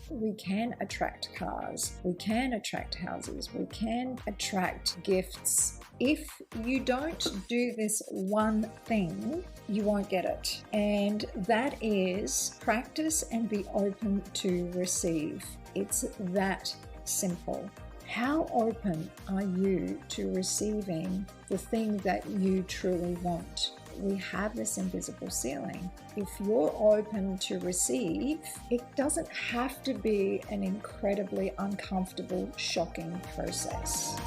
we can attract cars, we can attract houses, we can attract gifts. If you don't do this one thing, you won't get it. And that is practice and be open to receive. It's that simple. How open are you to receiving the thing that you truly want? We have this invisible ceiling. If you're open to receive, it doesn't have to be an incredibly uncomfortable, shocking process.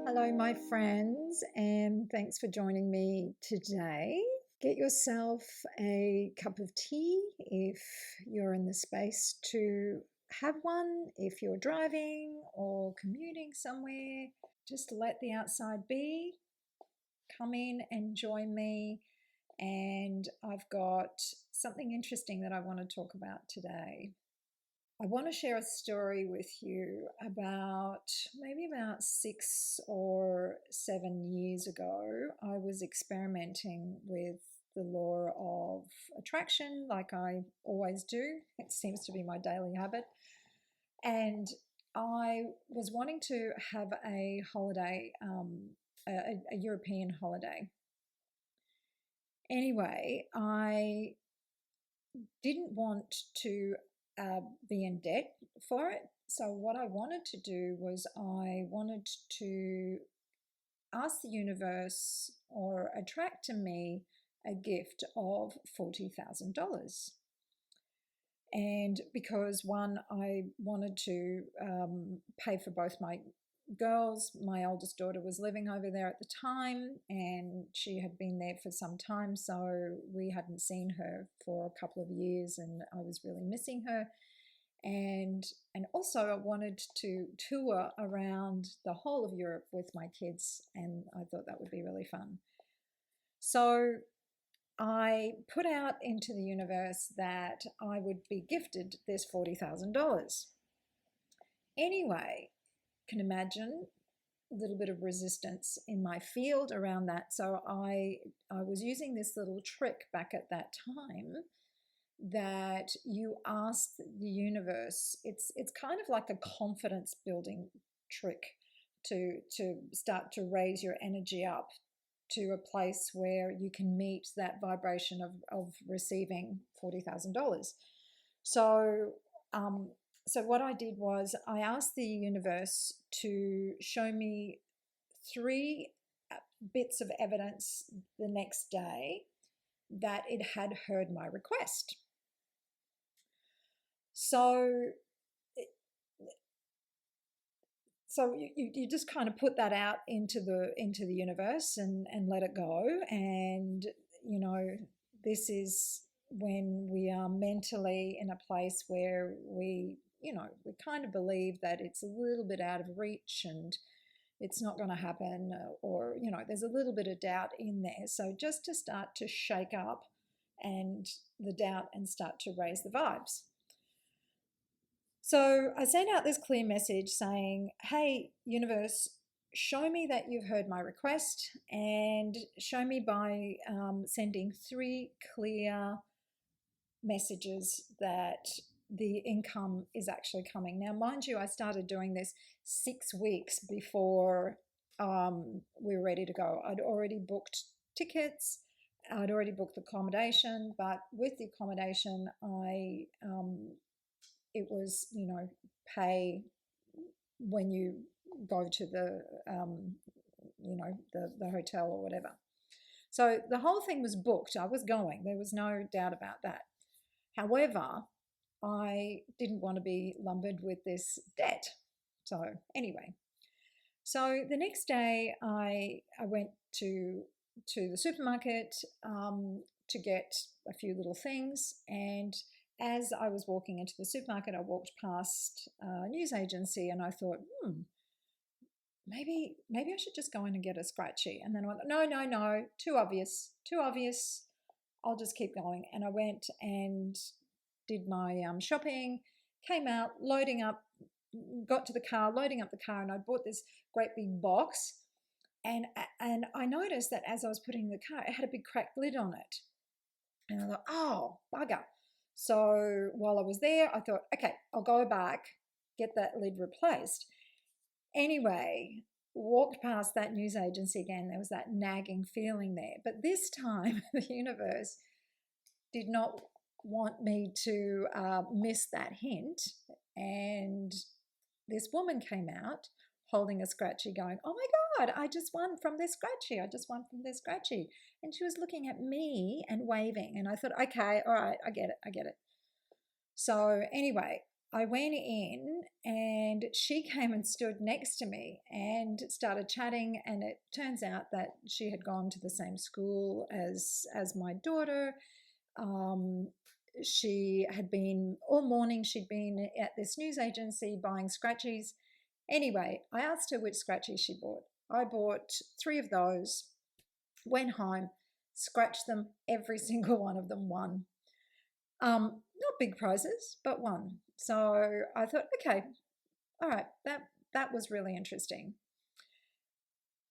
Hello, my friends, and thanks for joining me today. Get yourself a cup of tea if you're in the space to have one. If you're driving or commuting somewhere, just let the outside be. Come in and join me. And I've got something interesting that I want to talk about today. I want to share a story with you about maybe about 6 or 7 years ago. I was experimenting with the law of attraction like I always do. It seems to be my daily habit. And I was wanting to have a holiday, a European holiday. Anyway, I didn't want to be in debt for it. So what I wanted to do was I wanted to ask the universe or attract to me a gift of $40,000. And because one, I wanted to pay for both my girls. My oldest daughter was living over there at the time and she had been there for some time, so we hadn't seen her for a couple of years and I was really missing her. And also I wanted to tour around the whole of Europe with my kids, and I thought that would be really fun. So I put out into the universe that I would be gifted this $40,000. Anyway, can imagine a little bit of resistance in my field around that. So I was using this little trick back at that time that you ask the universe. It's kind of like a confidence building trick to start to raise your energy up to a place where you can meet that vibration of receiving $40,000. So what I did was I asked the universe to show me 3 bits of evidence the next day that it had heard my request. So you just kind of put that out into the universe and let it go. And, this is when we are mentally in a place where we kind of believe that it's a little bit out of reach and it's not going to happen, or, there's a little bit of doubt in there. So just to start to shake up and the doubt and start to raise the vibes. So I sent out this clear message saying, hey, universe, show me that you've heard my request and show me by sending 3 clear messages that the income is actually coming. Now, mind you, I started doing this 6 weeks before we were ready to go. I'd already booked tickets. I'd already booked the accommodation, but with the accommodation, it was, pay when you go to the, the hotel or whatever. So the whole thing was booked. I was going. There was no doubt about that. However, I didn't want to be lumbered with this debt. So anyway, so the next day I went to the supermarket to get a few little things, and as I was walking into the supermarket, I walked past a news agency and I thought, maybe I should just go in and get a scratchy. And then I went, no, too obvious. I'll just keep going. And I went and did my shopping, came out, got to the car, loading up the car, and I bought this great big box. And I noticed that as I was putting it in the car, it had a big cracked lid on it. And I thought, oh, bugger. So while I was there, I thought, okay, I'll go back, get that lid replaced. Anyway, walked past that news agency again. There was that nagging feeling there. But this time, the universe did not want me to miss that hint. And this woman came out holding a scratchy going, oh my God, I just won from this scratchy. I just won from this scratchy. And she was looking at me and waving. And I thought, okay, all right, I get it. So anyway, I went in and she came and stood next to me and started chatting. And it turns out that she had gone to the same school as my daughter. She had been, all morning she'd been at this news agency buying scratchies. Anyway, I asked her which scratchies she bought. I bought 3 of those, went home, scratched them, every single one of them won. Not big prizes, but won. So I thought, okay, all right, that was really interesting.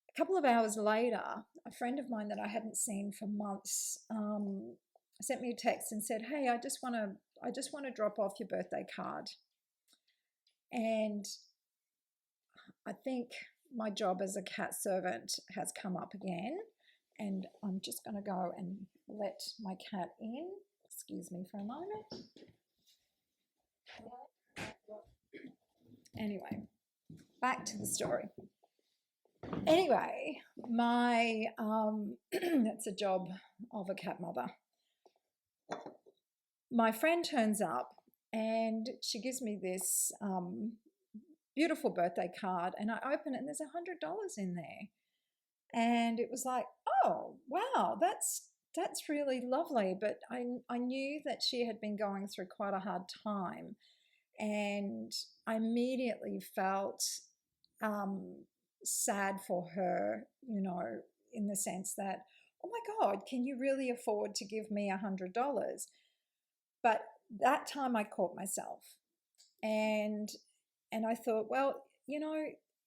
A couple of hours later, a friend of mine that I hadn't seen for months sent me a text and said, hey, I just want to drop off your birthday card. And I think my job as a cat servant has come up again, and I'm just going to go and let my cat in. Excuse me for a moment. Anyway, back to the story. Anyway, my that's a job of a cat mother. My friend turns up and she gives me this beautiful birthday card, and I open it and there's $100 in there. And it was like, oh, wow, that's really lovely. But I knew that she had been going through quite a hard time. And I immediately felt sad for her, in the sense that, oh my God, can you really afford to give me $100? But that time I caught myself. And I thought, well,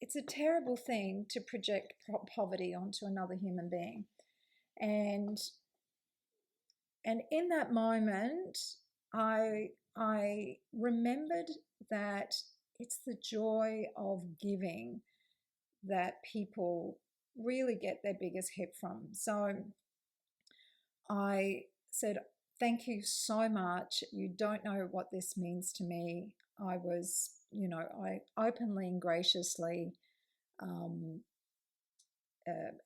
it's a terrible thing to project poverty onto another human being. And in that moment, I remembered that it's the joy of giving that people really get their biggest hit from. So I said, thank you so much. You don't know what this means to me. I was, I openly and graciously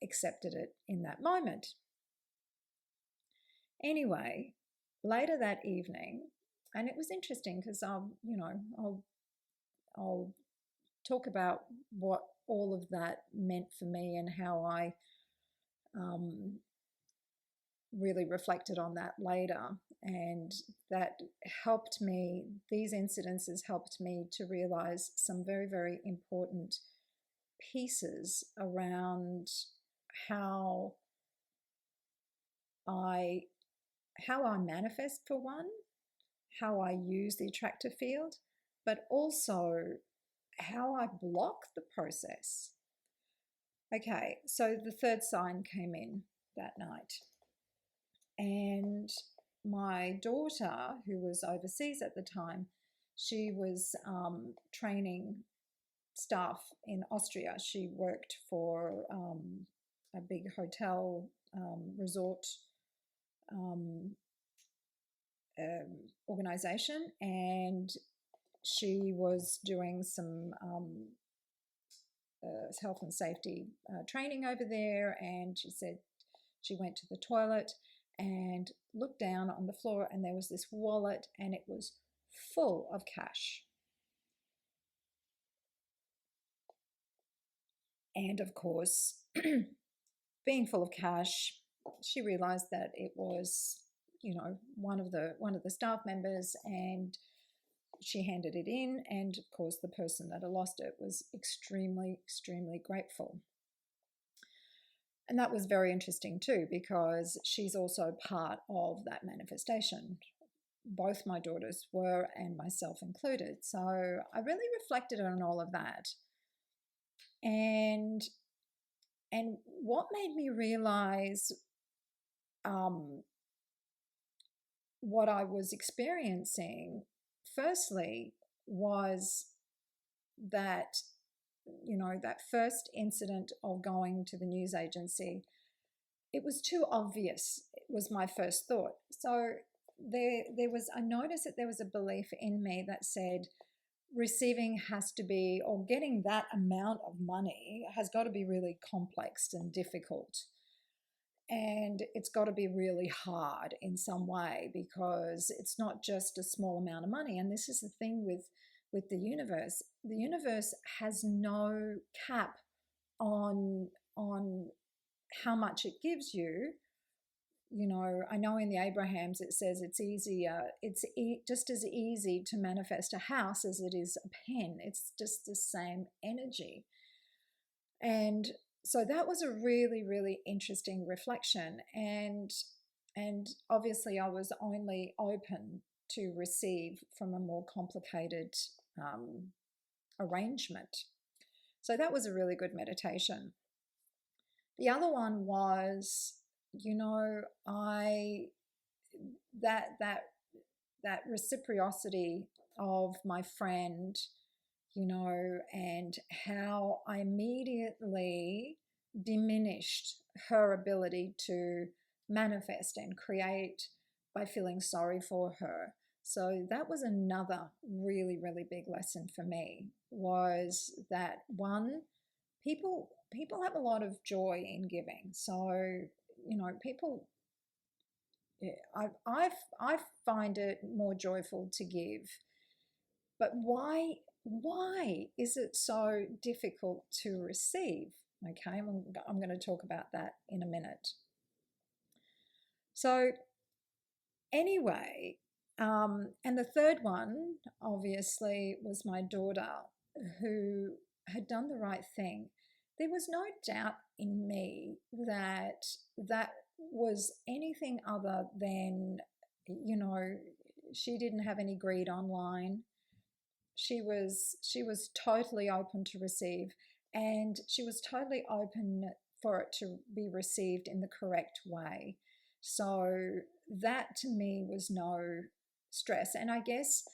accepted it in that moment. Anyway, later that evening, and it was interesting because I'll talk about what all of that meant for me and how I really reflected on that later. And that helped me, these incidences helped me to realize some very, very important pieces around how I manifest, for one, how I use the attractive field, but also how I block the process. Okay, so the third sign came in that night. And my daughter, who was overseas at the time, she was training staff in Austria. She worked for a big hotel resort organization, and she was doing some health and safety training over there. And she said she went to the toilet and looked down on the floor, and there was this wallet, and it was full of cash. And of course, being full of cash, she realized that it was, one of the staff members, and she handed it in. And of course, the person that had lost it was extremely, extremely grateful. And that was very interesting too, because she's also part of that manifestation. Both my daughters were, and myself included. So I really reflected on all of that. And what made me realize what I was experiencing, firstly, was that, that first incident of going to the news agency, it was too obvious, was my first thought. So I noticed that there was a belief in me that said receiving has to be, or getting that amount of money has got to be really complex and difficult. And it's got to be really hard in some way, because it's not just a small amount of money. And this is the thing with the universe. The universe has no cap on how much it gives you. I know in the Abrahams it says it's just as easy to manifest a house as it is a pen. It's just the same energy. And so that was a really, really interesting reflection. And obviously I was only open to receive from a more complicated arrangement. So that was a really good meditation. The other one was, that reciprocity of my friend, and how I immediately diminished her ability to manifest and create by feeling sorry for her. So that was another really, really big lesson for me, was that one, people have a lot of joy in giving. So, people, I find it more joyful to give. But why is it so difficult to receive? Okay, I'm going to talk about that in a minute. So anyway, and the third one, obviously, was my daughter, who had done the right thing. There was no doubt in me that that was anything other than, she didn't have any greed online. She was totally open to receive, and she was totally open for it to be received in the correct way. So that to me was no stress. And I guess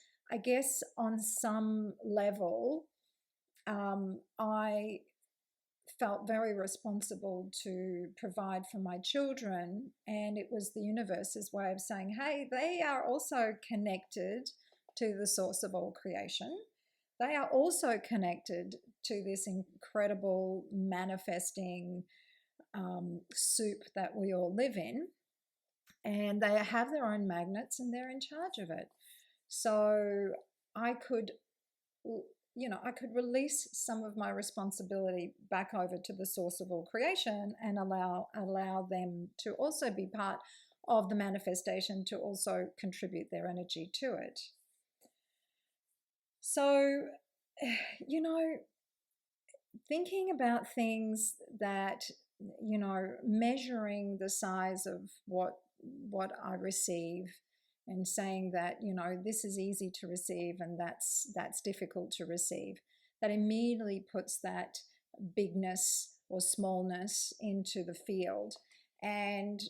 on some level, I felt very responsible to provide for my children, and it was the universe's way of saying, hey, they are also connected to the source of all creation. They are also connected to this incredible manifesting soup that we all live in, and they have their own magnets and they're in charge of it. So I could release some of my responsibility back over to the source of all creation, and allow them to also be part of the manifestation, to also contribute their energy to it. So, thinking about things that, measuring the size of what I receive, and saying that, this is easy to receive and that's difficult to receive, that immediately puts that bigness or smallness into the field. And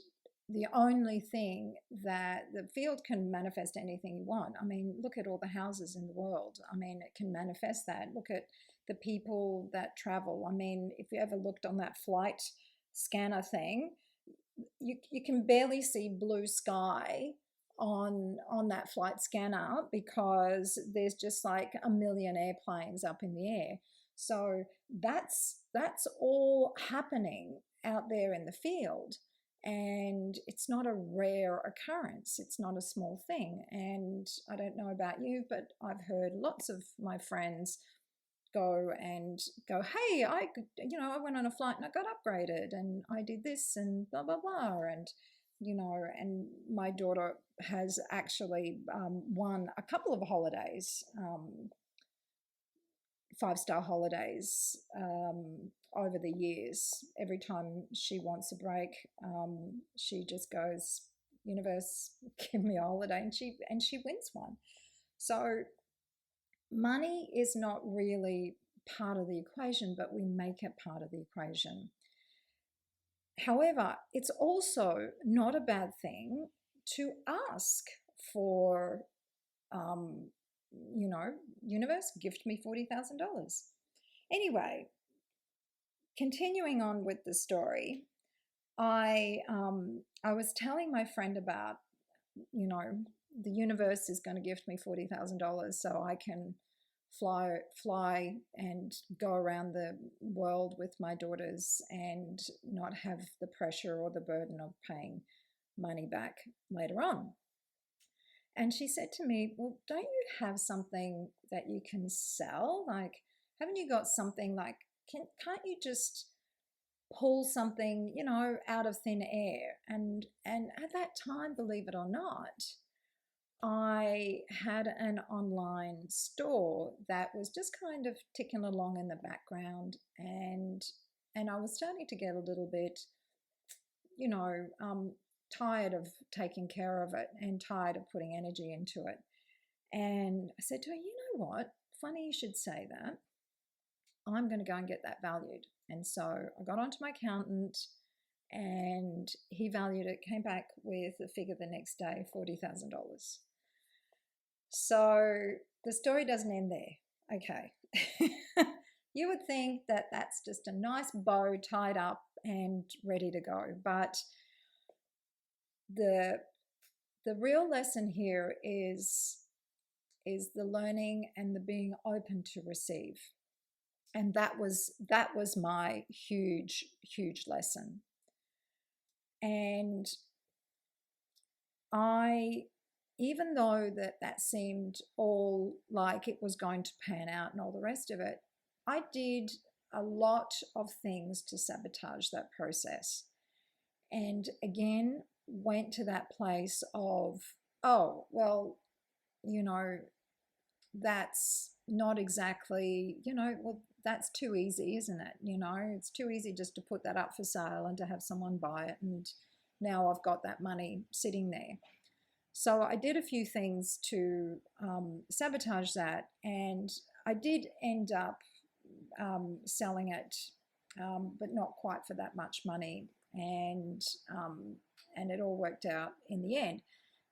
the only thing that the field can manifest anything you want. I mean, look at all the houses in the world. I mean, it can manifest that. Look at the people that travel. I mean, if you ever looked on that flight scanner thing, you can barely see blue sky on that flight scanner, because there's just like a million airplanes up in the air. So that's all happening out there in the field. And it's not a rare occurrence. It's not a small thing. And I don't know about you, but I've heard lots of my friends go, hey, I went on a flight and I got upgraded, and I did this and blah, blah, blah. And, and my daughter has actually won a couple of holidays, 5-star holidays, over the years. Every time she wants a break, she just goes, universe, give me a holiday, and she wins one. So money is not really part of the equation, but we make it part of the equation. However, it's also not a bad thing to ask for, universe, gift me $40,000. Anyway, continuing on with the story, I was telling my friend about, the universe is going to gift me $40,000 so I can fly and go around the world with my daughters and not have the pressure or the burden of paying money back later on. And she said to me, well, don't you have something that you can sell? Like, haven't you got something like, can't you just pull something, out of thin air? And at that time, believe it or not, I had an online store that was just kind of ticking along in the background, and I was starting to get a little bit, tired of taking care of it and tired of putting energy into it. And I said to her, you know what? Funny you should say that. I'm going to go and get that valued. And so I got onto my accountant and he valued it, came back with a figure the next day, $40,000. So the story doesn't end there. Okay. You would think that that's just a nice bow tied up and ready to go. But the real lesson here is the learning and the being open to receive. And that was my huge lesson. And even though that seemed all like it was going to pan out and all the rest of it, I did a lot of things to sabotage that process. And again, went to that place of, oh, well, that's not exactly, well, that's too easy, isn't it? It's too easy just to put that up for sale and to have someone buy it. And now I've got that money sitting there. So I did a few things to sabotage that. And I did end up selling it, but not quite for that much money. And it all worked out in the end.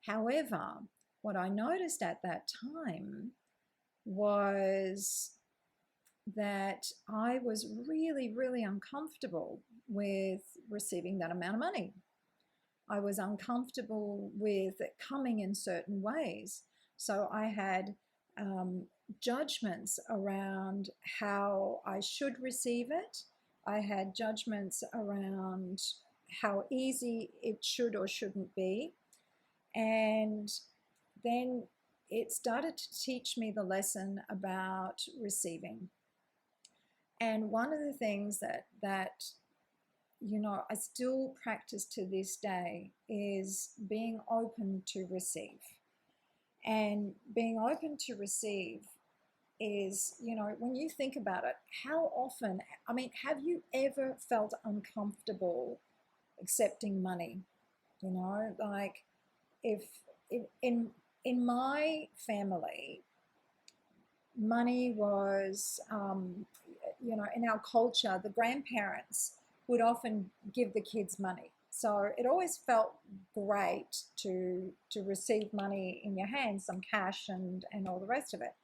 However, what I noticed at that time was that I was really, really uncomfortable with receiving that amount of money. I was uncomfortable with it coming in certain ways. So I had judgments around how I should receive it. I had judgments around how easy it should or shouldn't be. And then it started to teach me the lesson about receiving. And one of the things that I still practice to this day is being open to receive. And being open to receive is, when you think about it, how often, have you ever felt uncomfortable accepting money? Like if in my family, money was, in our culture, the grandparents would often give the kids money. So it always felt great to receive money in your hands, some cash and all the rest of it.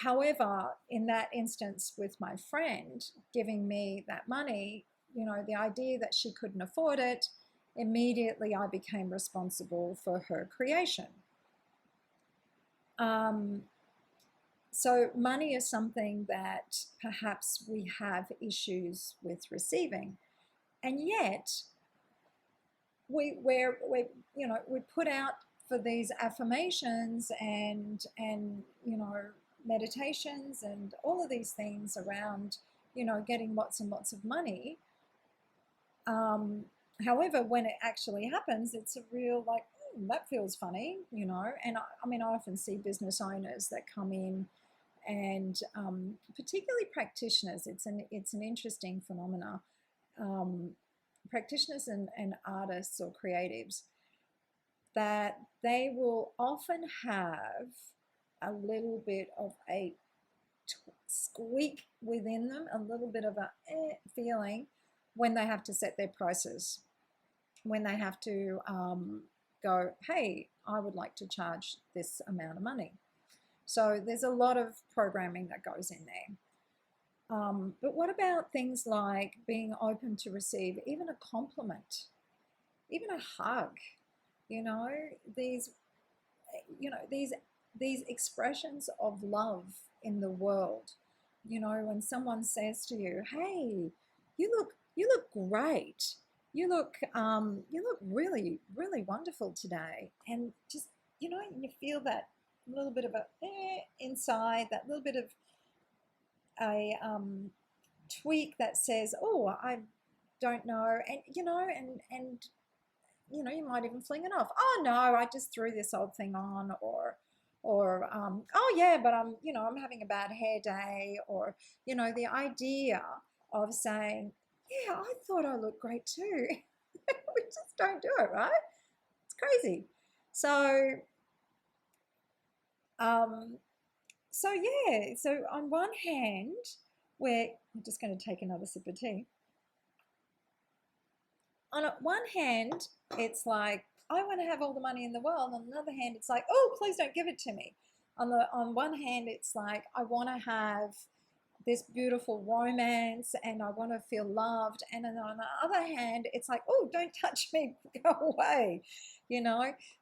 However, in that instance with my friend giving me that money, the idea that she couldn't afford it, immediately I became responsible for her creation. So money is something that perhaps we have issues with receiving, and yet we put out for these affirmations and meditations and all of these things around getting lots and lots of money. However, when it actually happens, it's a real that feels funny, and I often see business owners that come in, and particularly practitioners. It's an interesting phenomena. Practitioners and artists or creatives, that they will often have a little bit of a squeak within them, a little bit of a feeling when they have to set their prices, when they have to go, hey, I would like to charge this amount of money. So there's a lot of programming that goes in there. But what about things like being open to receive even a compliment, even a hug? These expressions of love in the world. When someone says to you, "Hey, you look great. You look really, really wonderful today," and just you feel that little bit of a inside, that little bit of a tweak that says, "Oh, I don't know," and you might even fling it off. "Oh no, I just threw this old thing on," or "Oh yeah, but I'm having a bad hair day," or the idea of saying, "Yeah, I thought I looked great too." We just don't do it, right? It's crazy. So on one hand, I'm just going to take another sip of tea. On one hand, it's like, I want to have all the money in the world. On the other hand, it's like, oh, please don't give it to me. On one hand, it's like, I want to have this beautiful romance and I want to feel loved. And then on the other hand, it's like, oh, don't touch me, go away.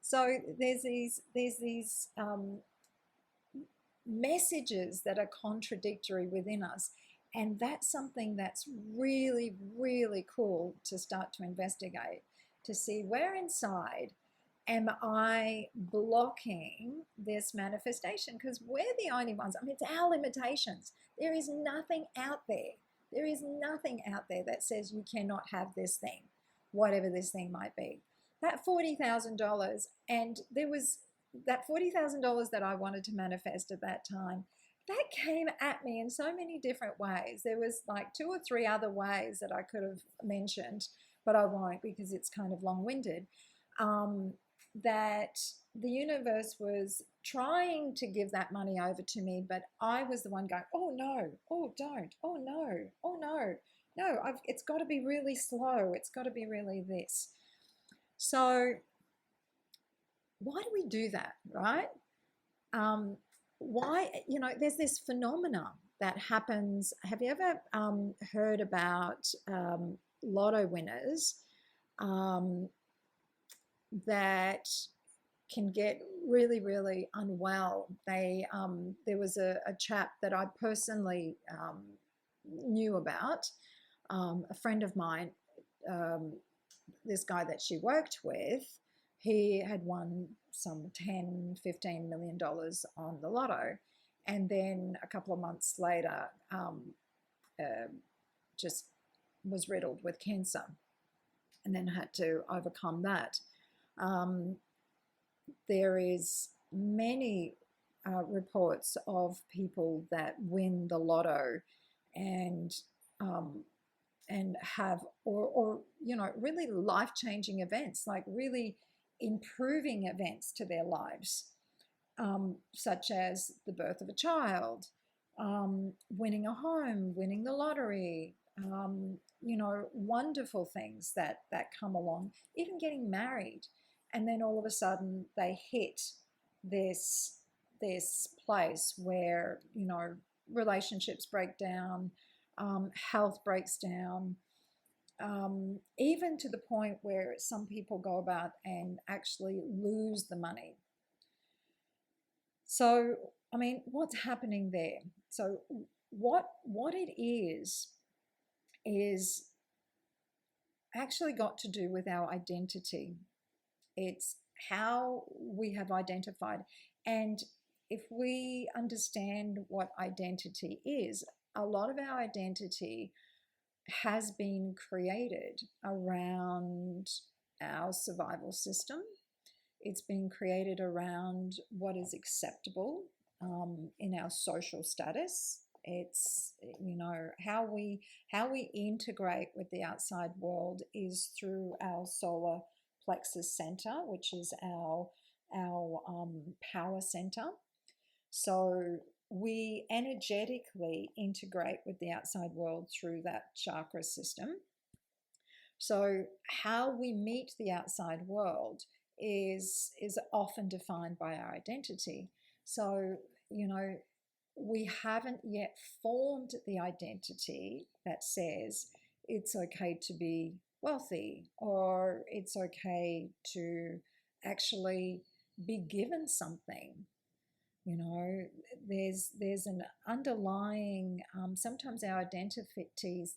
So there's these messages that are contradictory within us. And that's something that's really, really cool to start to investigate, to see where inside am I blocking this manifestation? Because we're the only ones. I mean, it's our limitations. There is nothing out there. There is nothing out there that says you cannot have this thing, whatever this thing might be. That $40,000, and there was that $40,000 that I wanted to manifest at that time, that came at me in so many different ways. There was like 2 or 3 other ways that I could have mentioned, but I won't because it's kind of long-winded. That the universe was trying to give that money over to me, but I was the one going, oh no, oh don't, oh no, oh no, no, it's got to be really slow. It's got to be really this. So why do we do that, right? Why, there's this phenomena that happens. Have you ever heard about lotto winners that can get really, really unwell? There was a chap that I personally knew about, a friend of mine, this guy that she worked with. He had won some $10-15 million on the lotto, and then a couple of months later just was riddled with cancer and then had to overcome that. There is many reports of people that win the lotto and have or really life-changing events, like really improving events to their lives, such as the birth of a child, winning a home, winning the lottery, wonderful things that come along, even getting married. And then all of a sudden they hit this place where, relationships break down, health breaks down, even to the point where some people go about and actually lose the money. So, I mean, what's happening there? So what it is actually got to do with our identity. It's how we have identified. And if we understand what identity is, a lot of our identity has been created around our survival system. It's been created around what is acceptable in our social status. It's how we integrate with the outside world is through our solar plexus center, which is our power center. So we energetically integrate with the outside world through that chakra system. So how we meet the outside world is often defined by our identity. So, you know, we haven't yet formed the identity that says it's okay to be wealthy, or it's okay to actually be given something. You know, there's an underlying, sometimes our identities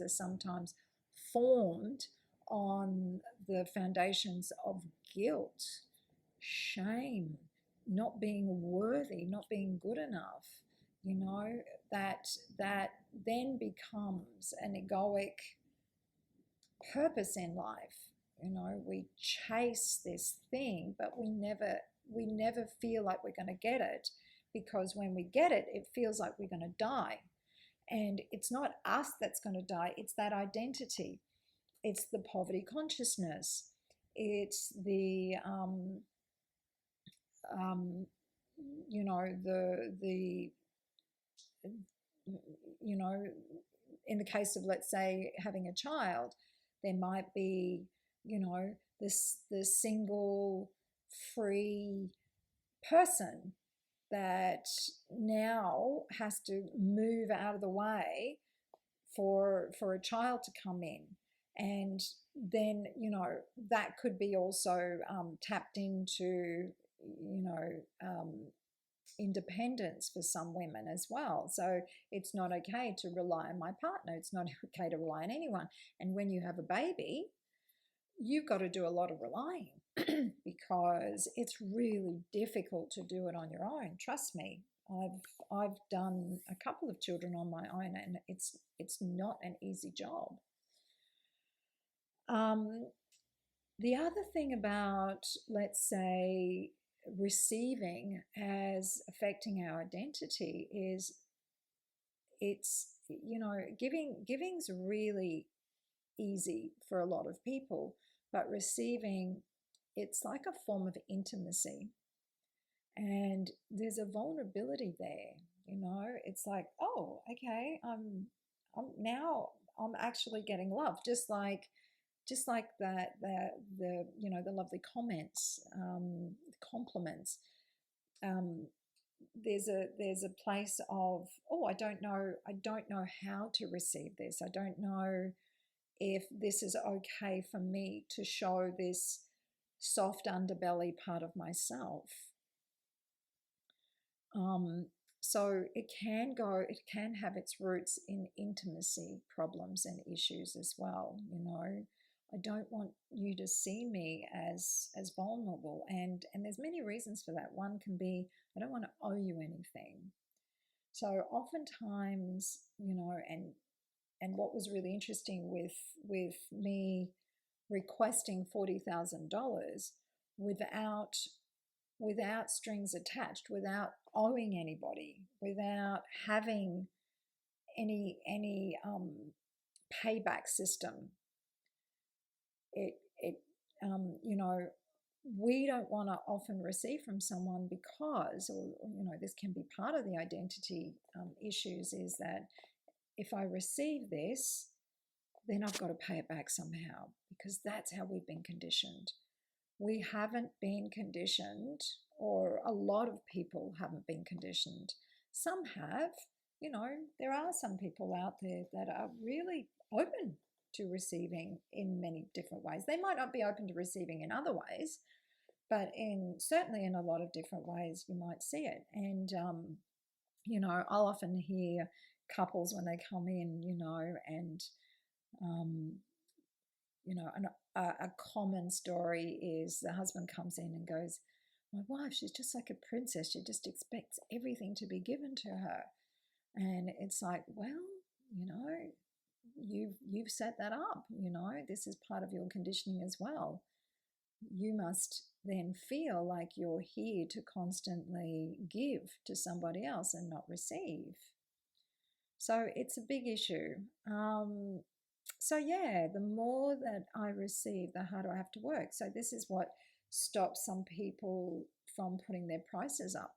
are sometimes formed on the foundations of guilt, shame, not being worthy, not being good enough. You know, that then becomes an egoic purpose in life. You know, we chase this thing, but we never feel like we're going to get it, because when we get it, it feels like we're going to die. And it's not us that's going to die, it's that identity. It's the poverty consciousness. It's the you know, the you know, in the case of, let's say, having a child, there might be, you know, the single free person that now has to move out of the way for a child to come in. And then, you know, that could be also tapped into, you know, independence for some women as well. So it's not okay to rely on my partner. It's not okay to rely on anyone. And when you have a baby, you've got to do a lot of relying because it's really difficult to do it on your own. Trust me. I've done a couple of children on my own, and it's not an easy job. The other thing about, let's say, receiving as affecting our identity is, it's, you know, giving's really easy for a lot of people, but receiving, it's like a form of intimacy, and there's a vulnerability there. You know, it's like, oh, okay, I'm now I'm actually getting love, just like that the you know, the lovely comments, compliments. There's a place of, oh, I don't know how to receive this. I don't know if this is okay for me to show this soft underbelly part of myself. So it can have its roots in intimacy problems and issues as well. You know, I don't want you to see me as vulnerable, and there's many reasons for that. One can be, I don't want to owe you anything. So oftentimes, you know, and what was really interesting with me requesting $40,000 without strings attached, without owing anybody, without having any payback system. You know, we don't want to often receive from someone because, or you know, this can be part of the identity issues, is that if I receive this, then I've got to pay it back somehow, because that's how we've been conditioned. We haven't been conditioned, or a lot of people haven't been conditioned. Some have. You know, there are some people out there that are really open to receiving in many different ways. They might not be open to receiving in other ways, but certainly in a lot of different ways you might see it. And you know, I'll often hear couples when they come in, you know, and you know, a common story is the husband comes in and goes, my wife, she's just like a princess. She just expects everything to be given to her. And it's like, well, you know, you've set that up. You know, this is part of your conditioning as well. You must then feel like you're here to constantly give to somebody else and not receive. So it's a big issue. So yeah, the more that I receive, the harder I have to work. So this is what stops some people from putting their prices up.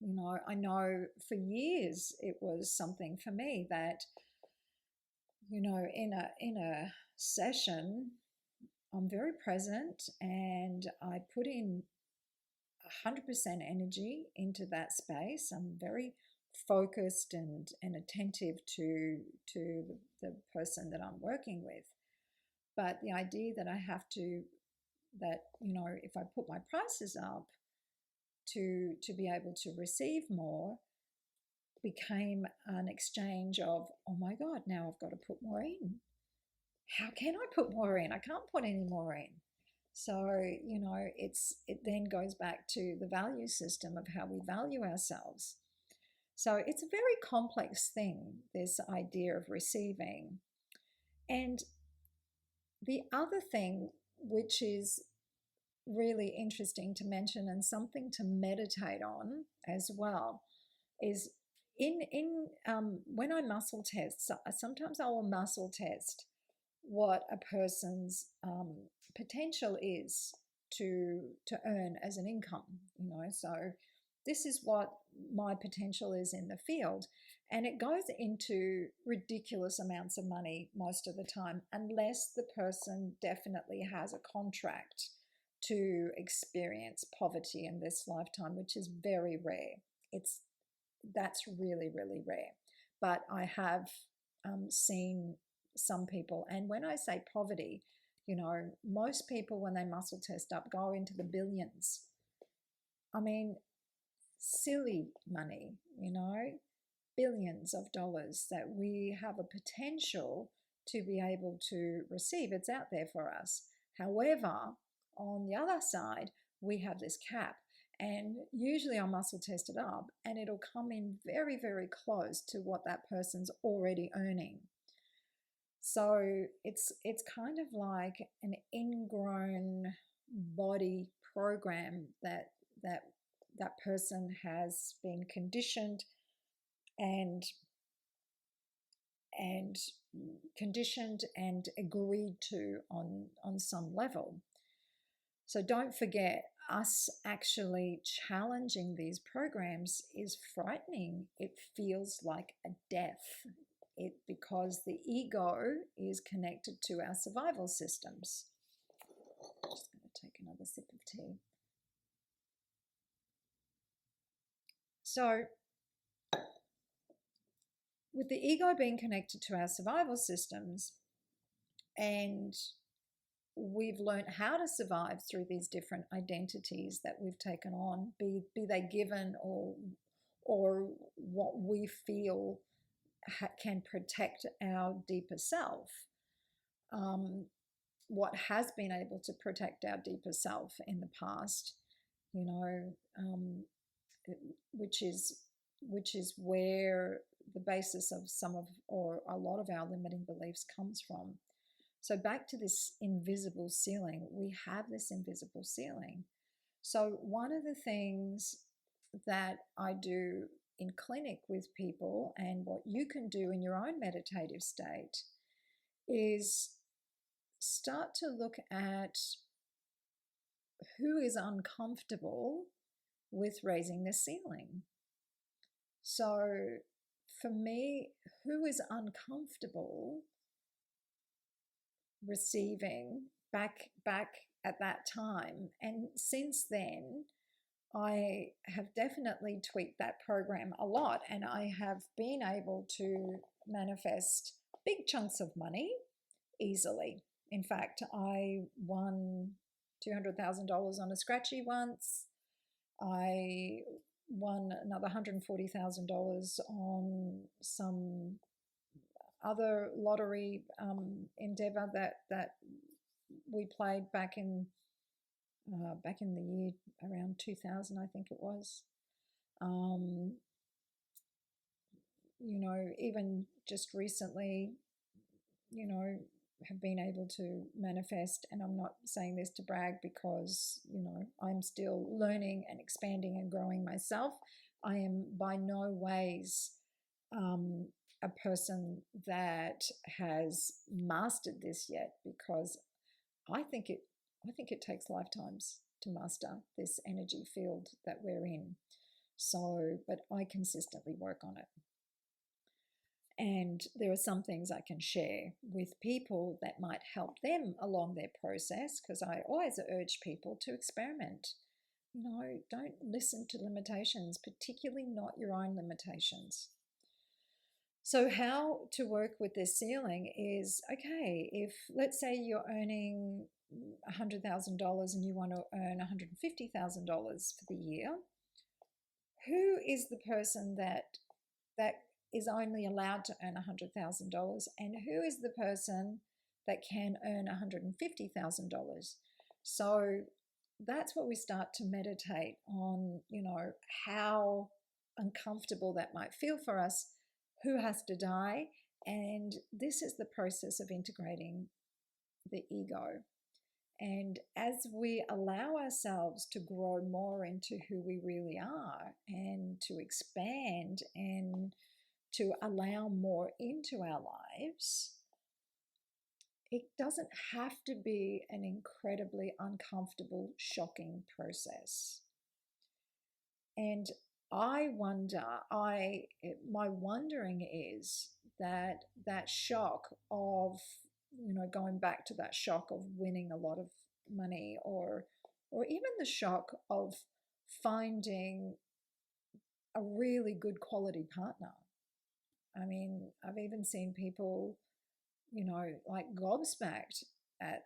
You know, I know for years it was something for me that, you know, in a session, I'm very present, and I put in 100% energy into that space. I'm very focused and attentive to the person that I'm working with. But the idea that I have to, that, you know, if I put my prices up to be able to receive more, became an exchange of, oh my God, now I've got to put more in. How can I put more in? I can't put any more in. So, you know, it then goes back to the value system of how we value ourselves. So it's a very complex thing, this idea of receiving. And the other thing, which is really interesting to mention and something to meditate on as well, is when I muscle test, sometimes I will muscle test what a person's potential is to earn as an income. You know, so this is what my potential is in the field, and it goes into ridiculous amounts of money most of the time, unless the person definitely has a contract to experience poverty in this lifetime, which is very rare. That's really, really rare. But I have seen some people, and when I say poverty, you know, most people when they muscle test up go into the billions. I mean, silly money, you know, billions of dollars that we have a potential to be able to receive. It's out there for us. However, on the other side, we have this cap. And usually I'll muscle test it up and it'll come in very, very close to what that person's already earning. So it's kind of like an ingrown body program that person has been conditioned and conditioned and agreed to on some level. So don't forget, us actually challenging these programs is frightening. It feels like a death. Because the ego is connected to our survival systems. I'm just going to take another sip of tea. So, with the ego being connected to our survival systems, and we've learned how to survive through these different identities that we've taken on, be they given or what we feel can protect our deeper self. What has been able to protect our deeper self in the past, you know, which is where the basis of some of or a lot of our limiting beliefs comes from. So back to this invisible ceiling, we have this invisible ceiling. So one of the things that I do in clinic with people, and what you can do in your own meditative state, is start to look at who is uncomfortable with raising the ceiling. So for me, who is uncomfortable receiving back at that time? And since then, I have definitely tweaked that program a lot, and I have been able to manifest big chunks of money easily. In fact, I won $200,000 on a scratchy once. I won another $140,000 on some other lottery endeavor that we played back in the year around 2000, I think it was. You know, even just recently, you know, have been able to manifest, and I'm not saying this to brag, because, you know, I'm still learning and expanding and growing myself. I am by no ways a person that has mastered this yet, because I think it takes lifetimes to master this energy field that we're in. So, but I consistently work on it. And there are some things I can share with people that might help them along their process, because I always urge people to experiment. Don't listen to limitations, particularly not your own limitations. So how to work with this ceiling is, okay, if let's say you're earning $100,000 and you want to earn $150,000 for the year, who is the person that is only allowed to earn $100,000, and who is the person that can earn $150,000? So that's what we start to meditate on, how uncomfortable that might feel for us, who has to die. And this is the process of integrating the ego. And as we allow ourselves to grow more into who we really are, and to expand and to allow more into our lives, it doesn't have to be an incredibly uncomfortable, shocking process. And I wonder, my wondering is that shock of, going back to that shock of winning a lot of money, or even the shock of finding a really good quality partner. I mean, I've even seen people, like gobsmacked at,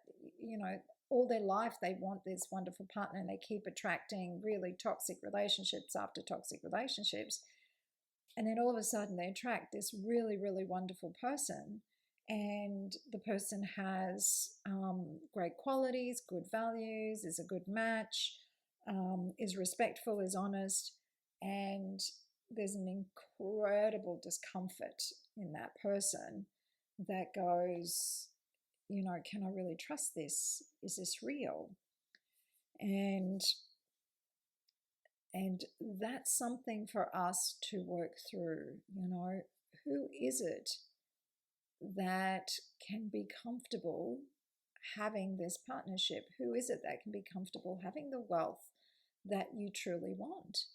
all their life they want this wonderful partner, and they keep attracting really toxic relationships after toxic relationships. And then all of a sudden they attract this really, really wonderful person, and the person has great qualities, good values, is a good match, is respectful, is honest, and there's an incredible discomfort in that person that goes, can I really trust this? Is this real? And that's something for us to work through. Who is it that can be comfortable having this partnership? Who is it that can be comfortable having the wealth that you truly want?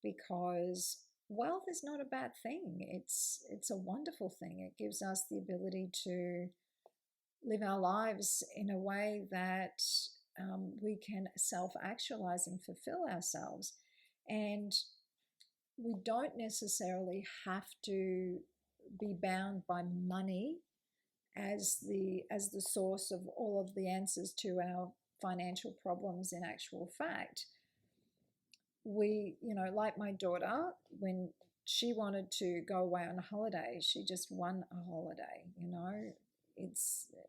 Because wealth is not a bad thing. It's a wonderful thing. It gives us the ability to live our lives in a way that we can self-actualize and fulfill ourselves. And we don't necessarily have to be bound by money as the source of all of the answers to our financial problems. In actual fact, we, like my daughter, when she wanted to go away on a holiday, she just won a holiday.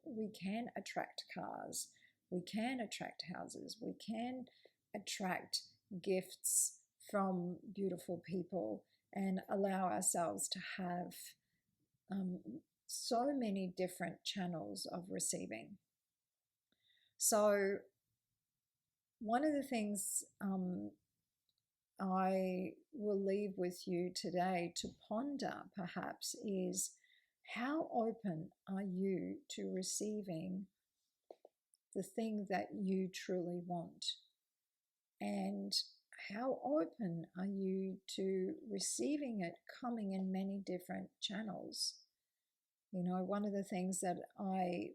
We can attract cars, we can attract houses, we can attract gifts from beautiful people, and allow ourselves to have so many different channels of receiving. So one of the things I will leave with you today to ponder perhaps is, how open are you to receiving the thing that you truly want? And how open are you to receiving it coming in many different channels? One of the things that I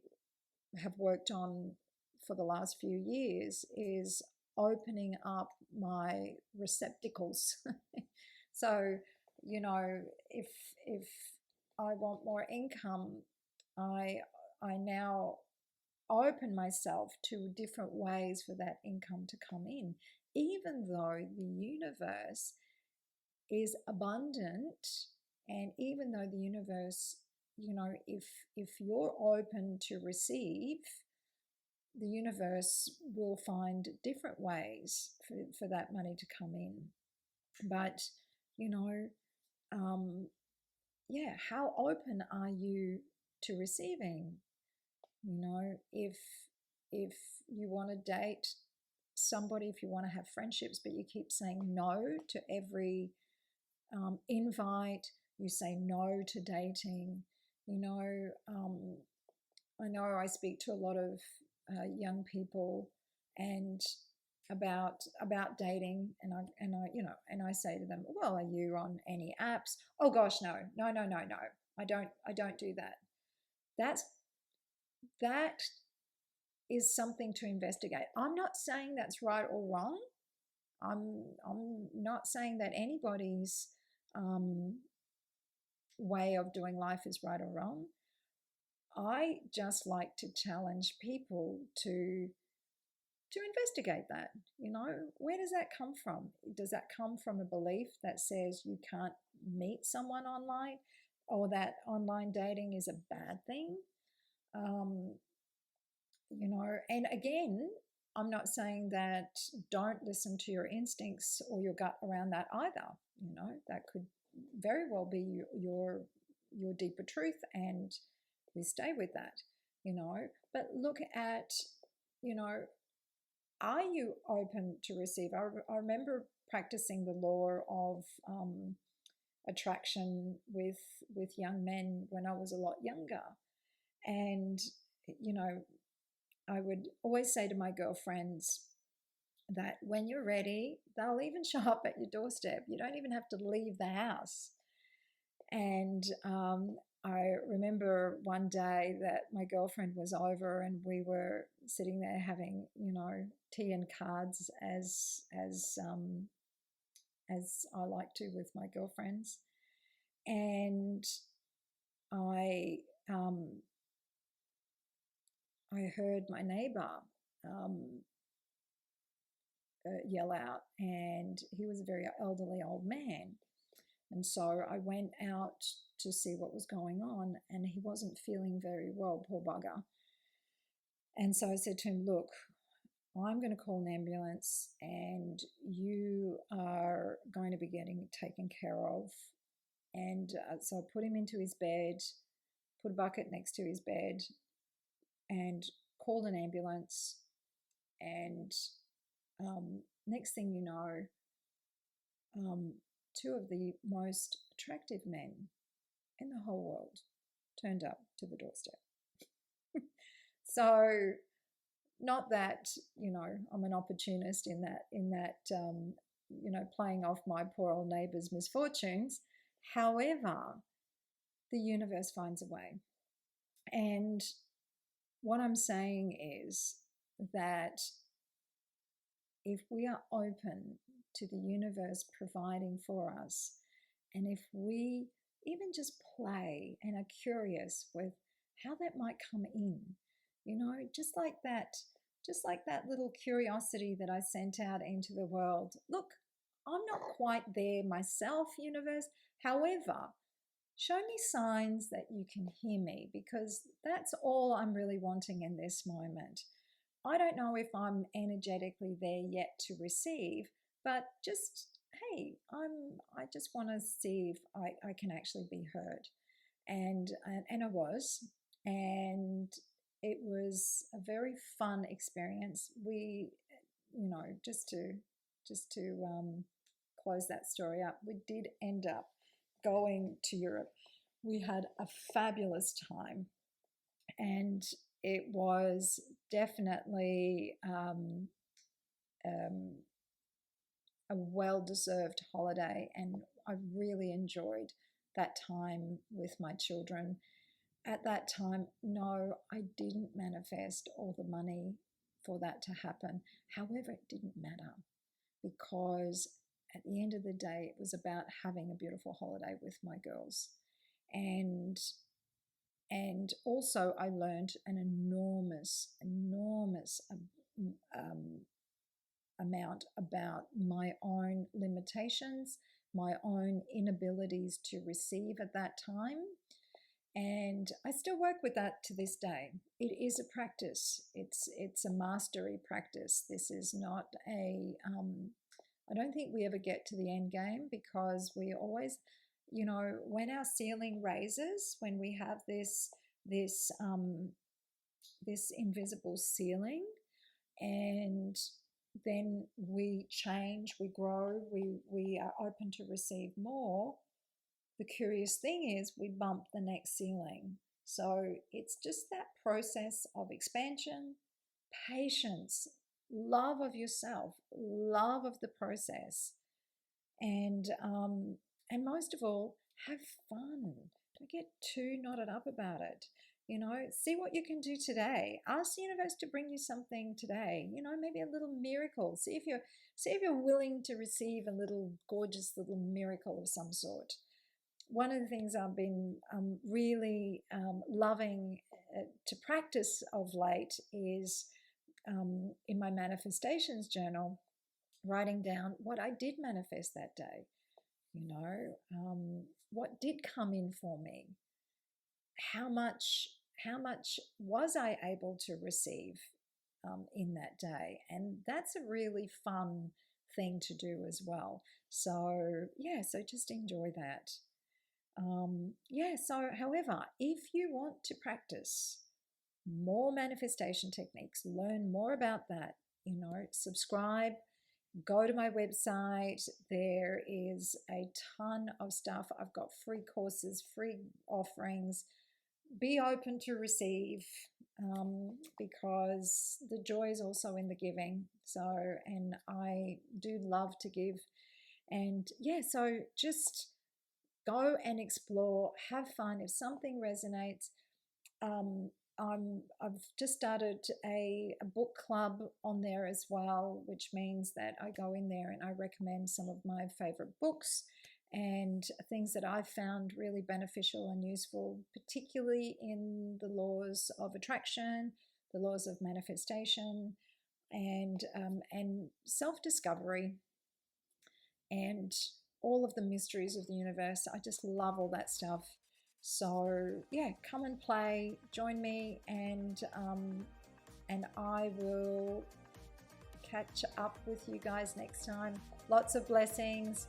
have worked on for the last few years is opening up my receptacles. So, if I want more income, I now open myself to different ways for that income to come in, even though the universe is abundant. And even though the universe, if you're open to receive, the universe will find different ways for that money to come in. But, how open are you to receiving? If you want to date somebody, if you want to have friendships, but you keep saying no to every invite, you say no to dating. I know I speak to a lot of young people and about dating, and I say to them, well, are you on any apps? Oh gosh, no. I don't do that. That is something to investigate. I'm not saying that's right or wrong. I'm not saying that anybody's way of doing life is right or wrong. I just like to challenge people to investigate that. Where does that come from? Does that come from a belief that says you can't meet someone online, or that online dating is a bad thing? And again, I'm not saying that don't listen to your instincts or your gut around that either. That could very well be your deeper truth, and we stay with that. But look at, are you open to receive? I remember practicing the law of attraction with young men when I was a lot younger, and I would always say to my girlfriends that when you're ready, they'll even show up at your doorstep. You don't even have to leave the house. And I remember one day that my girlfriend was over, and we were sitting there having, tea and cards as I like to with my girlfriends. And I heard my neighbor yell out, and he was a very elderly old man. And so I went out to see what was going on, and he wasn't feeling very well, poor bugger. And so I said to him, look, I'm going to call an ambulance, and you are going to be getting taken care of. And so I put him into his bed, put a bucket next to his bed, and called an ambulance. And next thing you know, two of the most attractive men in the whole world turned up to the doorstep. So, not that I'm an opportunist in that playing off my poor old neighbour's misfortunes. However, the universe finds a way, and what I'm saying is that if we are open to the universe providing for us, and if we even just play and are curious with how that might come in, just like that little curiosity that I sent out into the world. Look, I'm not quite there myself, universe. However, show me signs that you can hear me, because that's all I'm really wanting in this moment. I don't know if I'm energetically there yet to receive, but just, hey, I just want to see if I can actually be heard. And I was, and it was a very fun experience. We, just to close that story up, we did end up going to Europe. We had a fabulous time, and it was definitely a well-deserved holiday, and I really enjoyed that time with my children. At that time, no, I didn't manifest all the money for that to happen. However, it didn't matter, because at the end of the day, it was about having a beautiful holiday with my girls. And also I learned an enormous amount about my own limitations, my own inabilities to receive at that time. And I still work with that to this day. It is a practice. It's a mastery practice. This is not I don't think we ever get to the end game, because we always, when our ceiling raises, when we have this invisible ceiling, and then we change, we grow, we are open to receive more. The curious thing is we bump the next ceiling. So it's just that process of expansion, patience, love of yourself, love of the process, and most of all, have fun. don't get too knotted up about it. See what you can do today. Ask the universe to bring you something today. Maybe a little miracle. See if you're willing to receive a little gorgeous little miracle of some sort. One of the things I've been really loving to practice of late is in my manifestations journal, writing down what I did manifest that day. What did come in for me? How much was I able to receive in that day? And that's a really fun thing to do as well. So just enjoy that. So however, if you want to practice more manifestation techniques, learn more about that, subscribe, go to my website. There is a ton of stuff. I've got free courses, free offerings. Be open to receive, because the joy is also in the giving. And I do love to give. And so just go and explore, have fun. If something resonates, I've just started a book club on there as well, which means that I go in there and I recommend some of my favorite books and things that I've found really beneficial and useful, particularly in the laws of attraction, the laws of manifestation, and self-discovery, and all of the mysteries of the universe. I just love all that stuff. So come and play, join me, and I will catch up with you guys next time. Lots of blessings.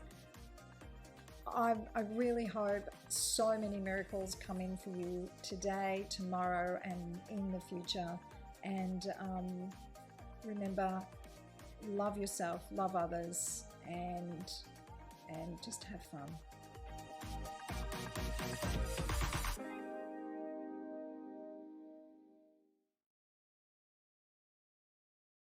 I really hope so many miracles come in for you today, tomorrow, and in the future. And remember, love yourself, love others, and just have fun.